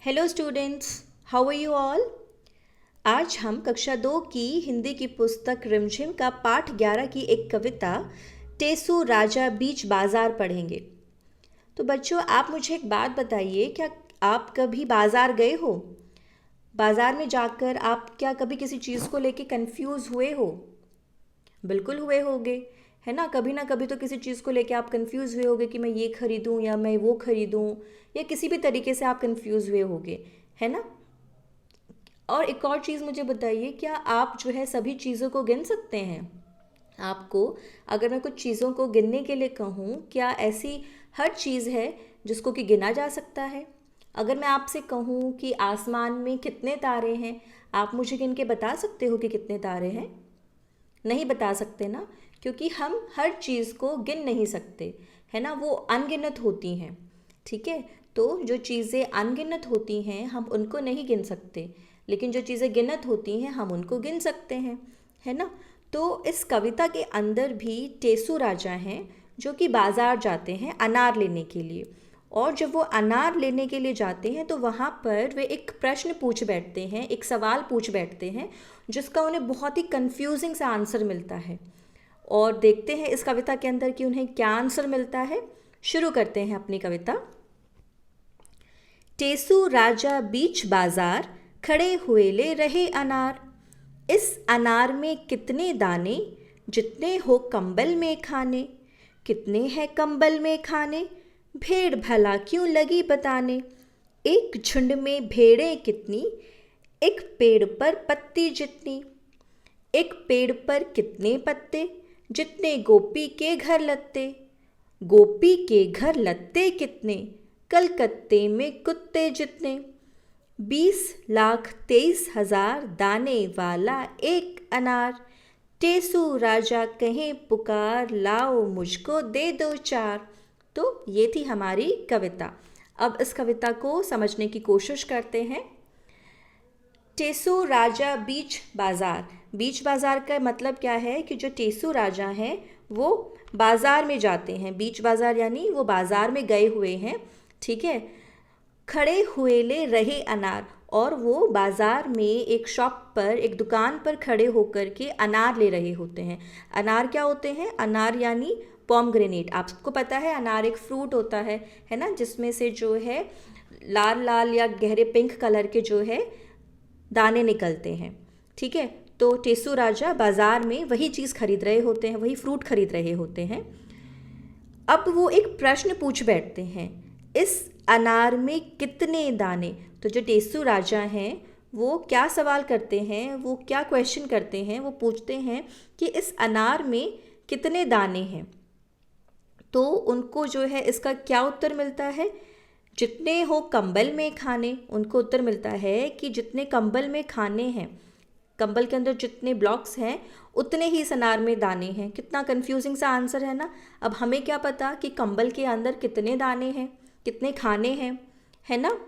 Hello students, how are you all. आज हम कक्षा 2 की हिंदी की पुस्तक रिमझिम का पाठ 11 की एक कविता टेसू राजा बीच बाजार पढ़ेंगे। तो बच्चों, आप मुझे एक बात बताइए, क्या आप कभी बाजार गए हो? बाजार में जाकर आप क्या कभी किसी चीज़ को लेके कंफ्यूज हुए हो? बिल्कुल हुए होगे, है ना कभी तो किसी चीज़ को लेके आप कंफ्यूज हुए होगे कि मैं ये खरीदूं या मैं वो खरीदूं, या किसी भी तरीके से आप कंफ्यूज हुए होगे, है ना। और एक और चीज़ मुझे बताइए, क्या आप जो है सभी चीज़ों को गिन सकते हैं? आपको अगर मैं कुछ चीज़ों को गिनने के लिए कहूँ, क्या ऐसी हर चीज़ है जिसको कि गिना जा सकता है? अगर मैं आपसे कहूँ कि आसमान में कितने तारे हैं, आप मुझे गिन के बता सकते हो कि कितने तारे हैं? नहीं बता सकते ना, क्योंकि हम हर चीज़ को गिन नहीं सकते, है ना, वो अनगिनत होती हैं। ठीक है, तो जो चीज़ें अनगिनत होती हैं हम उनको नहीं गिन सकते, लेकिन जो चीज़ें गिनत होती हैं हम उनको गिन सकते हैं, है ना। तो इस कविता के अंदर भी टेसू राजा हैं जो कि बाज़ार जाते हैं अनार लेने के लिए। और जब वो अनार लेने के लिए जाते हैं तो वहाँ पर वे एक प्रश्न पूछ बैठते हैं, एक सवाल पूछ बैठते हैं, जिसका उन्हें बहुत ही कंफ्यूजिंग सा आंसर मिलता है। और देखते हैं इस कविता के अंदर कि उन्हें क्या आंसर मिलता है। शुरू करते हैं अपनी कविता। टेसू राजा बीच बाजार खड़े हुए ले रहे अनार। इस अनार में कितने दाने, जितने हो कंबल में खाने। कितने हैं कंबल में खाने, भेड़ भला क्यों लगी बताने। एक झुंड में भेड़ें कितनी, एक पेड़ पर पत्ती जितनी। एक पेड़ पर कितने पत्ते, जितने गोपी के घर लत्ते। गोपी के घर लत्ते कितने, कलकत्ते में कुत्ते जितने। 20,23,000 दाने वाला एक अनार। टेसू राजा कहें पुकार, लाओ मुझको दे दो चार। तो ये थी हमारी कविता। अब इस कविता को समझने की कोशिश करते हैं। टेसू राजा बीच बाजार। बीच बाजार का मतलब क्या है कि जो टेसू राजा हैं वो बाजार में जाते हैं। बीच बाजार यानी वो बाजार में गए हुए हैं, ठीक है। खड़े हुए ले रहे अनार, और वो बाजार में एक शॉप पर, एक दुकान पर खड़े होकर के अनार ले रहे होते हैं। अनार क्या होते हैं? अनार यानी पॉमग्रेनेट। आप सबको पता है अनार एक फ्रूट होता है ना, जिसमें से जो है लाल लाल या गहरे पिंक कलर के जो है दाने निकलते हैं, ठीक है। तो टेसू राजा बाजार में वही चीज़ खरीद रहे होते हैं, वही फ्रूट खरीद रहे होते हैं। अब वो एक प्रश्न पूछ बैठते हैं, इस अनार में कितने दाने। तो जो टेसू राजा हैं वो क्या सवाल करते हैं, वो क्या क्वेश्चन करते हैं, वो पूछते हैं कि इस अनार में कितने दाने हैं। तो उनको जो है इसका क्या उत्तर मिलता है? जितने हो कंबल में खाने। उनको उत्तर मिलता है कि जितने कंबल में खाने हैं, कंबल के अंदर जितने ब्लॉक्स हैं उतने ही इस अनार में दाने हैं। कितना कंफ्यूजिंग सा आंसर है ना। अब हमें क्या पता कि कंबल के अंदर कितने दाने हैं, कितने खाने हैं, है ना।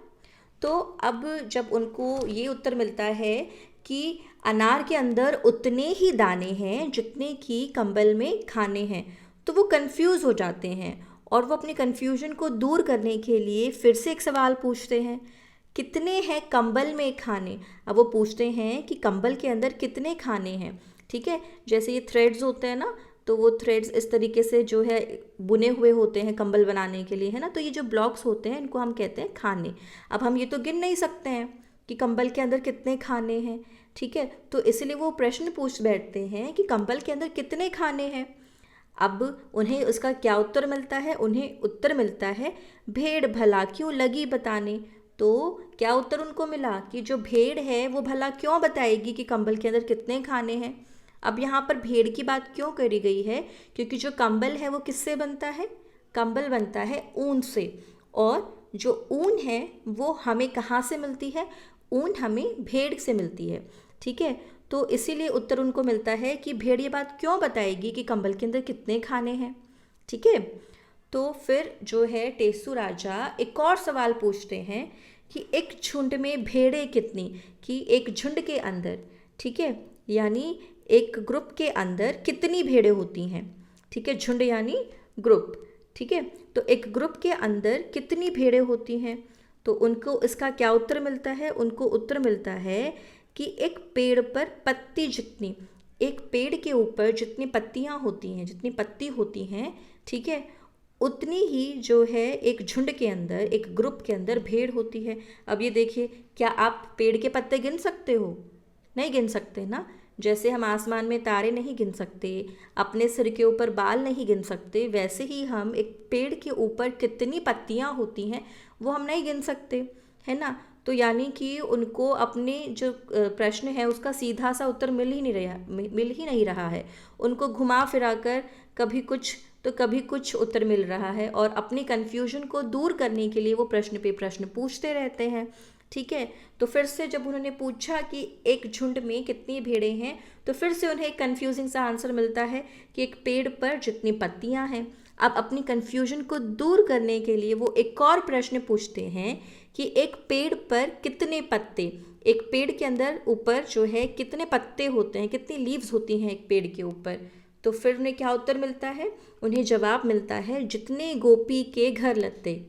तो अब जब उनको ये उत्तर मिलता है कि अनार के अंदर उतने ही दाने हैं जितने कि कंबल में खाने हैं, तो वो कंफ्यूज हो जाते हैं और वो अपने कंफ्यूजन को दूर करने के लिए फिर से एक सवाल पूछते हैं, कितने हैं कंबल में खाने। अब वो पूछते हैं कि कंबल के अंदर कितने खाने हैं, ठीक है। जैसे ये थ्रेड्स होते हैं ना, तो वो थ्रेड्स इस तरीके से जो है बुने हुए होते हैं कंबल बनाने के लिए, है ना। तो ये जो ब्लॉक्स होते हैं इनको हम कहते हैं खाने। अब हम ये तो गिन नहीं सकते हैं कि कंबल के अंदर कितने खाने हैं, ठीक है। तो इसलिए वो प्रश्न पूछ बैठते हैं कि कंबल के अंदर कितने खाने हैं। अब उन्हें उसका क्या उत्तर मिलता है? उन्हें उत्तर मिलता है, भेड़ भला क्यों लगी बताने। तो क्या उत्तर उनको मिला कि जो भेड़ है वो भला क्यों बताएगी कि कंबल के अंदर कितने खाने हैं। अब यहाँ पर भेड़ की बात क्यों करी गई है? क्योंकि जो कंबल है वो किससे बनता है? कंबल बनता है ऊन से। और जो ऊन है वो हमें कहाँ से मिलती है? ऊन हमें भेड़ से मिलती है, ठीक है। तो इसीलिए उत्तर उनको मिलता है कि भेड़ ये बात क्यों बताएगी कि कंबल के अंदर कितने खाने हैं, ठीक है। तो फिर जो है टेसू राजा एक और सवाल पूछते हैं कि एक झुंड में भेड़ें कितनी, कि एक झुंड के अंदर, ठीक है, यानी एक ग्रुप के अंदर कितनी भेड़ें होती हैं, ठीक है। झुंड यानी ग्रुप, ठीक है। तो एक ग्रुप के अंदर कितनी भेड़ें होती हैं? तो उनको इसका क्या उत्तर मिलता है? उनको उत्तर मिलता है कि एक पेड़ पर पत्ती जितनी, एक पेड़ के ऊपर जितनी पत्तियां होती हैं, जितनी पत्ती होती हैं, ठीक है, उतनी ही जो है एक झुंड के अंदर, एक ग्रुप के अंदर भेड़ होती है। अब ये देखिए, क्या आप पेड़ के पत्ते गिन सकते हो? नहीं गिन सकते ना। जैसे हम आसमान में तारे नहीं गिन सकते, अपने सिर के ऊपर बाल नहीं गिन सकते, वैसे ही हम एक पेड़ के ऊपर कितनी पत्तियां होती हैं वो हम नहीं गिन सकते, है ना। तो यानी कि उनको अपने जो प्रश्न है उसका सीधा सा उत्तर मिल ही नहीं रहा है। उनको घुमा फिरा कर कभी कुछ तो कभी कुछ उत्तर मिल रहा है, और अपनी कन्फ्यूजन को दूर करने के लिए वो प्रश्न पे प्रश्न पूछते रहते हैं, ठीक है। तो फिर से जब उन्होंने पूछा कि एक झुंड में कितनी भेड़ें हैं, तो फिर से उन्हें एक कन्फ्यूजिंग सा आंसर मिलता है कि एक पेड़ पर जितनी पत्तियां हैं। अब अपनी कन्फ्यूजन को दूर करने के लिए वो एक और प्रश्न पूछते हैं कि एक पेड़ पर कितने पत्ते, एक पेड़ के अंदर ऊपर जो है कितने पत्ते होते हैं, कितनी लीव्स होती हैं एक पेड़ के ऊपर। तो फिर उन्हें क्या उत्तर मिलता है? उन्हें जवाब मिलता है जितने गोपी के घर लत्ते,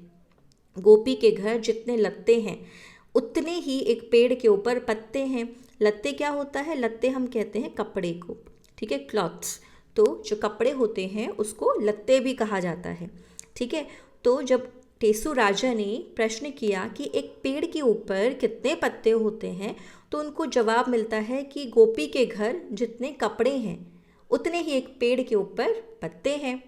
गोपी के घर जितने लत्ते हैं उतने ही एक पेड़ के ऊपर पत्ते हैं। लत्ते क्या होता है? लत्ते हम कहते हैं कपड़े को, ठीक है, क्लॉथ्स। तो जो कपड़े होते हैं उसको लत्ते भी कहा जाता है, ठीक है। तो जब टेसु राजा ने प्रश्न किया कि एक पेड़ के ऊपर कितने पत्ते होते हैं, तो उनको जवाब मिलता है कि गोपी के घर जितने कपड़े हैं उतने ही एक पेड़ के ऊपर पत्ते हैं।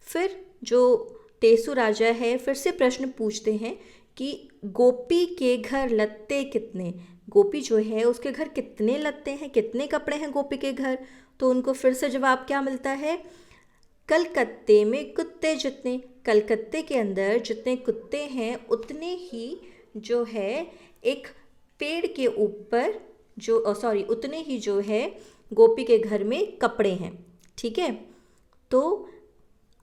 फिर जो टेसु राजा है फिर से प्रश्न पूछते हैं कि गोपी के घर लत्ते कितने, गोपी जो है उसके घर कितने लत्ते हैं, कितने कपड़े हैं गोपी के घर। तो उनको फिर से जवाब क्या मिलता है? कलकत्ते में कुत्ते जितने, कलकत्ते के अंदर जितने कुत्ते हैं उतने ही जो है एक पेड़ के ऊपर जो उतने ही जो है गोपी के घर में कपड़े हैं, ठीक है। तो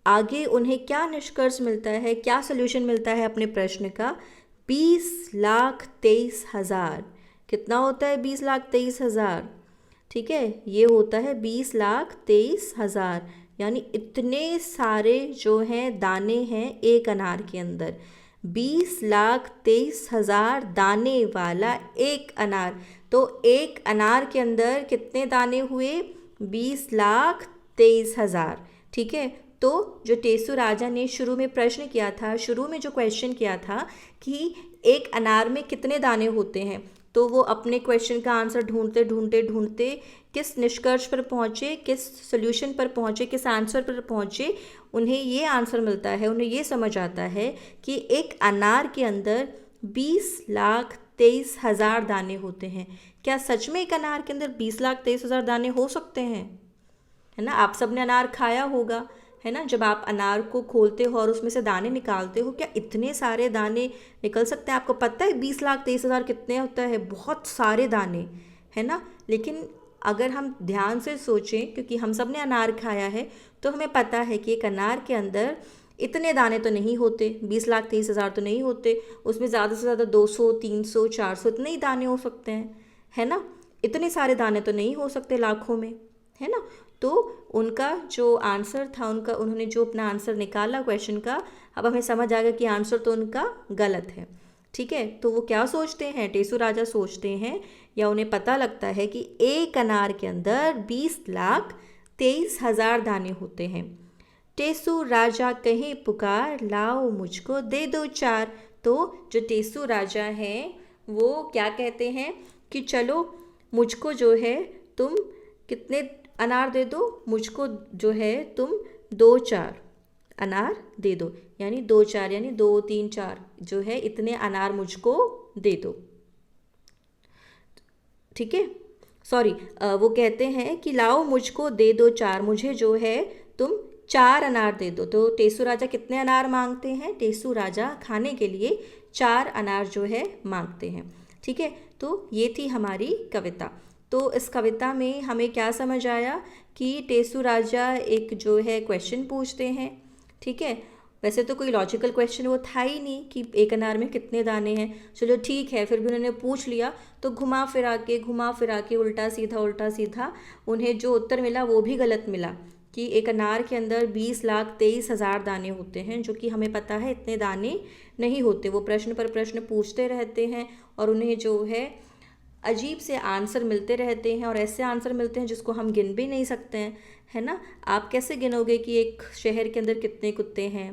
आगे उन्हें क्या निष्कर्ष मिलता है, क्या सल्यूशन मिलता है अपने प्रश्न का? 20,23,000। कितना होता है 20,23,000? ठीक है, ये होता है 20,23,000, यानी इतने सारे जो हैं दाने हैं एक अनार के अंदर। 20,23,000 दाने वाला एक अनार। तो एक अनार के अंदर कितने दाने हुए? 20,23,000, ठीक है। तो जो टेसु राजा ने शुरू में प्रश्न किया था, शुरू में जो क्वेश्चन किया था कि एक अनार में कितने दाने होते हैं, तो वो अपने क्वेश्चन का आंसर ढूंढते ढूंढते ढूंढते किस निष्कर्ष पर पहुँचे, किस सोल्यूशन पर पहुँचे, किस आंसर पर पहुँचे, उन्हें ये आंसर मिलता है, उन्हें ये समझ आता है कि एक अनार के अंदर 20,23,000 दाने होते हैं। क्या सच में एक अनार के अंदर 20,23,000 दाने हो सकते हैं? है ना, आप सबने अनार खाया होगा, है ना। जब आप अनार को खोलते हो और उसमें से दाने निकालते हो, क्या इतने सारे दाने निकल सकते हैं? आपको पता है 20,23,000 कितने होता है? बहुत सारे दाने, है ना। लेकिन अगर हम ध्यान से सोचें, क्योंकि हम सब ने अनार खाया है, तो हमें पता है कि एक अनार के अंदर इतने दाने तो नहीं होते, 20,23,000 तो नहीं होते। उसमें ज़्यादा से ज़्यादा 200, 300, 400 इतने ही दाने हो सकते हैं, है ना। इतने सारे दाने तो नहीं हो सकते लाखों में, है ना। तो उनका जो आंसर था, उन्होंने जो अपना आंसर निकाला क्वेश्चन का, अब हमें समझ आ गया कि आंसर तो उनका गलत है, ठीक है। तो वो क्या सोचते हैं, टेसु राजा सोचते हैं, या उन्हें पता लगता है कि एक अनार के अंदर 20,23,000 दाने होते हैं। टेसु राजा कहे पुकार, लाओ मुझको दे दो चार। तो जो टेसु राजा हैं वो क्या कहते हैं कि चलो मुझको जो है तुम कितने अनार दे दो, मुझको जो है तुम 2-4 अनार दे दो, यानी 2-4 यानी 2-3-4 जो है इतने अनार मुझको दे दो, ठीक है। सॉरी, वो कहते हैं कि लाओ मुझको दे दो 4, मुझे जो है तुम 4 अनार दे दो। तो टेसु राजा कितने अनार मांगते हैं? टेसु राजा खाने के लिए 4 अनार जो है मांगते हैं, ठीक है। तो ये थी हमारी कविता। तो इस कविता में हमें क्या समझ आया कि टेसु राजा एक जो है क्वेश्चन पूछते हैं, ठीक है। वैसे तो कोई लॉजिकल क्वेश्चन वो था ही नहीं कि एक अनार में कितने दाने हैं, चलो ठीक है, फिर भी उन्होंने पूछ लिया, तो घुमा फिरा के उल्टा सीधा उन्हें जो उत्तर मिला वो भी गलत मिला, कि एक अनार के अंदर 20,23,000 दाने होते हैं, जो कि हमें पता है इतने दाने नहीं होते। वो प्रश्न पर प्रश्न पूछते रहते हैं और उन्हें जो है अजीब से आंसर मिलते रहते हैं, और ऐसे आंसर मिलते हैं जिसको हम गिन भी नहीं सकते हैं, है ना। आप कैसे गिनोगे कि एक शहर के अंदर कितने कुत्ते हैं,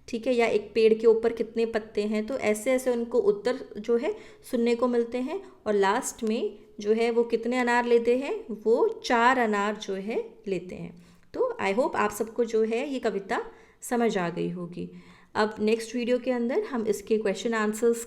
ठीक है, या एक पेड़ के ऊपर कितने पत्ते हैं। तो ऐसे ऐसे उनको उत्तर जो है सुनने को मिलते हैं, और लास्ट में जो है वो कितने अनार लेते हैं, वो 4 अनार जो है लेते हैं। तो आई होप आप सबको जो है ये कविता समझ आ गई होगी। अब नेक्स्ट वीडियो के अंदर हम इसके क्वेश्चन आंसर्स